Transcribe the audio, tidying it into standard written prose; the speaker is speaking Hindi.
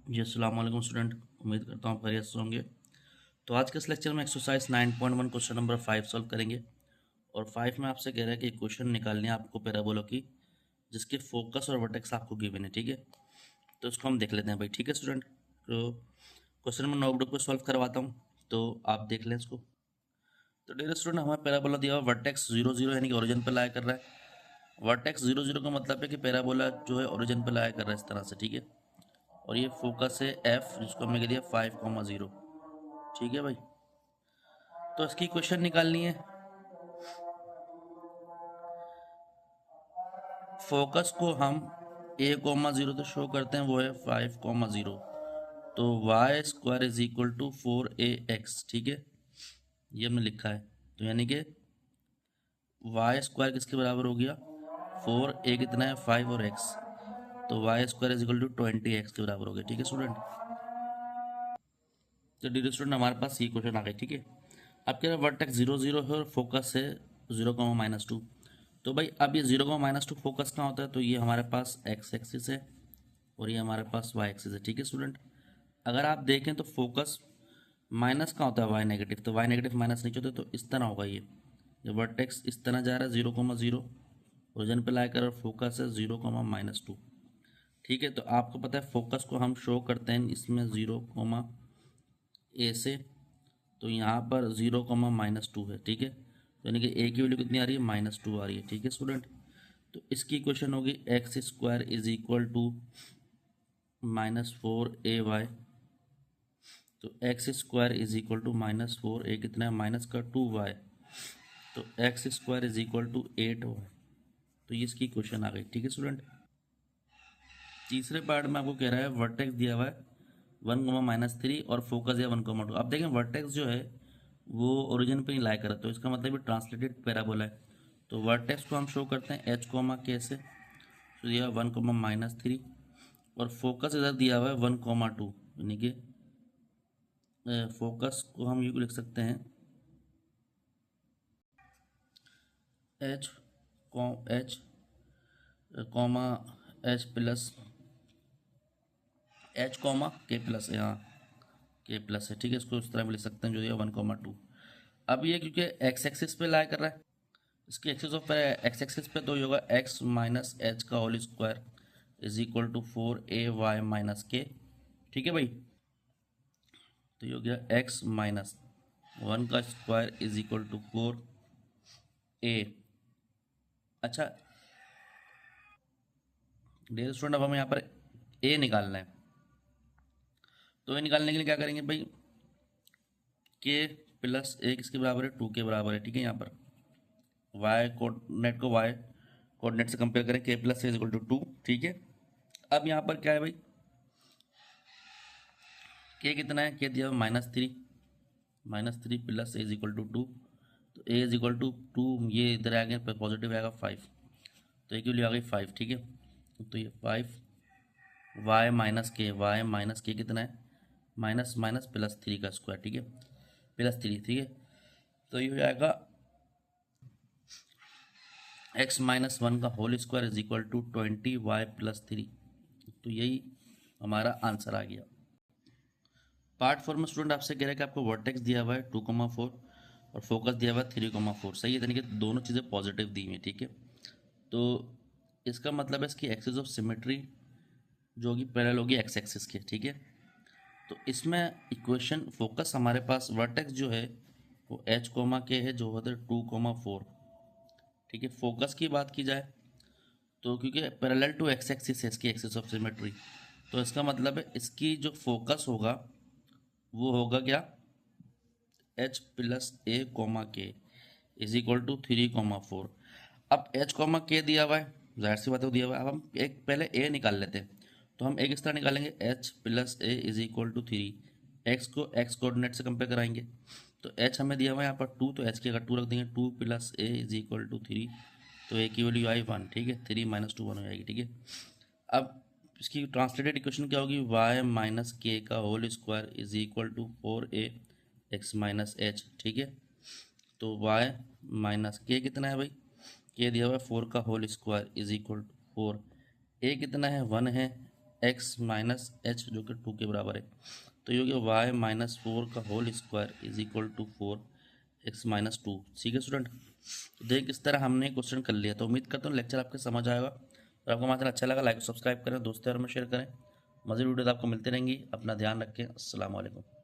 जी अस्सलाम वालेकुम स्टूडेंट। उम्मीद करता हूँ आप खैरियत से होंगे। तो आज के इस लेक्चर में एक्सरसाइज 9.1 क्वेश्चन नंबर 5 सॉल्व करेंगे। और 5 में आपसे कह रहा है कि क्वेश्चन निकालने हैं आपको पैराबोला की, जिसके फोकस और वर्टेक्स आपको गिवन है। ठीक है, तो इसको हम देख लेते हैं भाई। ठीक है स्टूडेंट, तो क्वेश्चन नंबर नोटबुक पे सॉल्व करवाता हूँ, तो आप देख लें इसको। तो डियर स्टूडेंट, हमें पैराबोला दिया हुआ वर्टेक्स 0 0 यानी कि ओरिजिन पे लाया कर रहा है। वर्टेक्स 0 0 का मतलब है कि पैराबोला जो है ओरिजिन पे लाया कर रहा है इस तरह से। ठीक है, और ये फोकस है एफ, जिसको हमने कह दिया 5,0। ठीक है भाई, तो इसकी क्वेश्चन निकालनी है। फोकस को हम a,0 तो शो करते हैं, वो है 5,0। तो Y square is equal to 4ax। ठीक है, ये हमने लिखा है। तो यानी कि वाई स्क्वायर किसके बराबर हो गया, 4a कितना है 5 और x, तो Y square is equal to 20x के बराबर हो गया। ठीक है स्टूडेंट, तो डियर स्टूडेंट हमारे पास ये क्वेश्चन आ गए। ठीक है, अब क्या वर्टेक्स 0 0 है और फोकस है 0,-2। तो भाई अब ये 0,-2 फोकस कहाँ होता है, तो ये हमारे पास एक्स एक्सिस है और ये हमारे पास वाई एक्सिस है। ठीक है स्टूडेंट, अगर आप देखें तो फोकस माइनस कहाँ होता है, वाई नेगेटिव, तो वाई नेगेटिव माइनस नीचे होता है, तो इस तरह होगा ये वर्टेक्स इस तरह जा रहा है 0,0 ओरिजिन पे लाकर, और फोकस है 0,-2। ठीक है, तो आपको पता है फोकस को हम शो करते हैं इसमें 0,a से, तो यहाँ पर 0,-2 है। ठीक है, तो यानी कि ए की वैल्यू कितनी आ रही है, -2 आ रही है। ठीक है स्टूडेंट, तो इसकी इक्वेशन होगी X square is equal to -4ay। तो X square is equal to -4a कितना है, -2y, तो X square is equal to 8y। तो ये इसकी क्वेश्चन आ गई। ठीक है स्टूडेंट, तीसरे पार्ट में आपको कह रहा है वर्टेक्स दिया हुआ है 1,-3 और फोकस दिया 1,2। अब देखें वर्टेक्स जो है वो ओरिजिन पे नहीं लाया करा, तो इसका मतलब ये ट्रांसलेटेड पैराबोला है। तो वर्टेक्स को हम शो करते हैं h, से, तो दिया 1,-3, और फोकस इधर दिया हुआ है 1,2, यानी कि फोकस को हम ये लिख सकते हैं H H comma H plus H comma के प्लस है, हाँ के प्लस है। ठीक है, इसको इस तरह भी लिख सकते हैं जो दिया 1,2। अब ये क्योंकि एक्स एक्सिस पे लाया कर रहा है, इसकी एक्सिस ऑफ एक्स एक्सिस पे तो ये होगा एक्स माइनस एच का whole square is equal to 4ay minus K. ठीक है भाई, तो ये हो गया एक्स माइनस 1 का square is equal to 4a। अच्छा डियर स्टूडेंट, अब हमें यहाँ पर a निकालना है, तो a निकालने के लिए क्या करेंगे भाई, k प्लस a किसके बराबर है, 2 के बराबर है। ठीक है, यहाँ पर y कोऑर्डिनेट को y कोऑर्डिनेट से कंपेयर करें, k plus a is equal to 2। ठीक है, अब यहाँ पर क्या है भाई, k कितना है, k दिया -3 plus a is equal to 2, तो a इज इक्वल टू 2, ये इधर आ गया पॉजिटिव आएगा 5, तो a की वैल्यू आ गई 5। ठीक है, तो ये 5 y माइनस के कितना है, माइनस माइनस +3 का स्क्वायर। ठीक है, +3। ठीक है, तो ये हो जाएगा x-1 का whole square is equal to 20y+3। तो यही हमारा आंसर आ गया। पार्ट 4 में स्टूडेंट आपसे कह रहा है कि आपको वर्टेक्स दिया हुआ है 2,4 और फोकस दिया हुआ है 3,4। सही है, यानी कि दोनों चीज़ें पॉजिटिव दी हुई हैं। ठीक है, तो इसका मतलब है इसकी एक्सिस ऑफ सिमेट्री जो होगी पैरेलल होगी एक्स एक्सिस के। ठीक है, तो इसमें इक्वेशन फोकस हमारे पास वर्टेक्स जो है वो h, है जो होता है 2,4। ठीक है, फोकस की बात की जाए तो क्योंकि पैरेलल टू एक्स एक्सिस है इसकी एक्सिस ऑफ सिमेट्री, तो इसका मतलब है इसकी जो फोकस होगा वो होगा क्या, h+a, k is equal to 3,4। अब h, k दिया हुआ है, जाहिर सी बात है वो दिया हुआ है। अब हम एक पहले a निकाल लेते हैं, तो हम एक इस तरह निकालेंगे h+a is equal to 3, x को x कोऑर्डिनेट से कंपेयर कराएंगे, तो h हमें दिया हुआ है यहाँ पर 2, तो h की अगर 2 रख देंगे 2 + a इज इक्वल टू 3, तो a की वैल्यू आई 1। ठीक है, 3 - 2 1 हो जाएगी। ठीक है, अब इसकी ट्रांसलेटेड इक्वेशन क्या होगी, y-k का whole square is equal to 4a x minus H. ठीक है, तो y-k कितना है भाई, k दिया हुआ है 4 का whole square is equal to 4, a कितना है 1 है, एक्स माइनस एच जो कि 2 के बराबर है। तो ये हो गया वाई माइनस 4 का whole square is equal to 4x-2। ठीक है स्टूडेंट, तो देख किस तरह हमने क्वेश्चन कर लिया। तो उम्मीद करता हूँ लेक्चर आपके समझ आएगा। और आपको हमारा अच्छा लगा लाइक सब्सक्राइब करें, दोस्तों और में शेयर करें। मज़ीद वीडियोस आपको मिलती रहेंगी। अपना ध्यान रखें। अस्सलाम वालेकुम।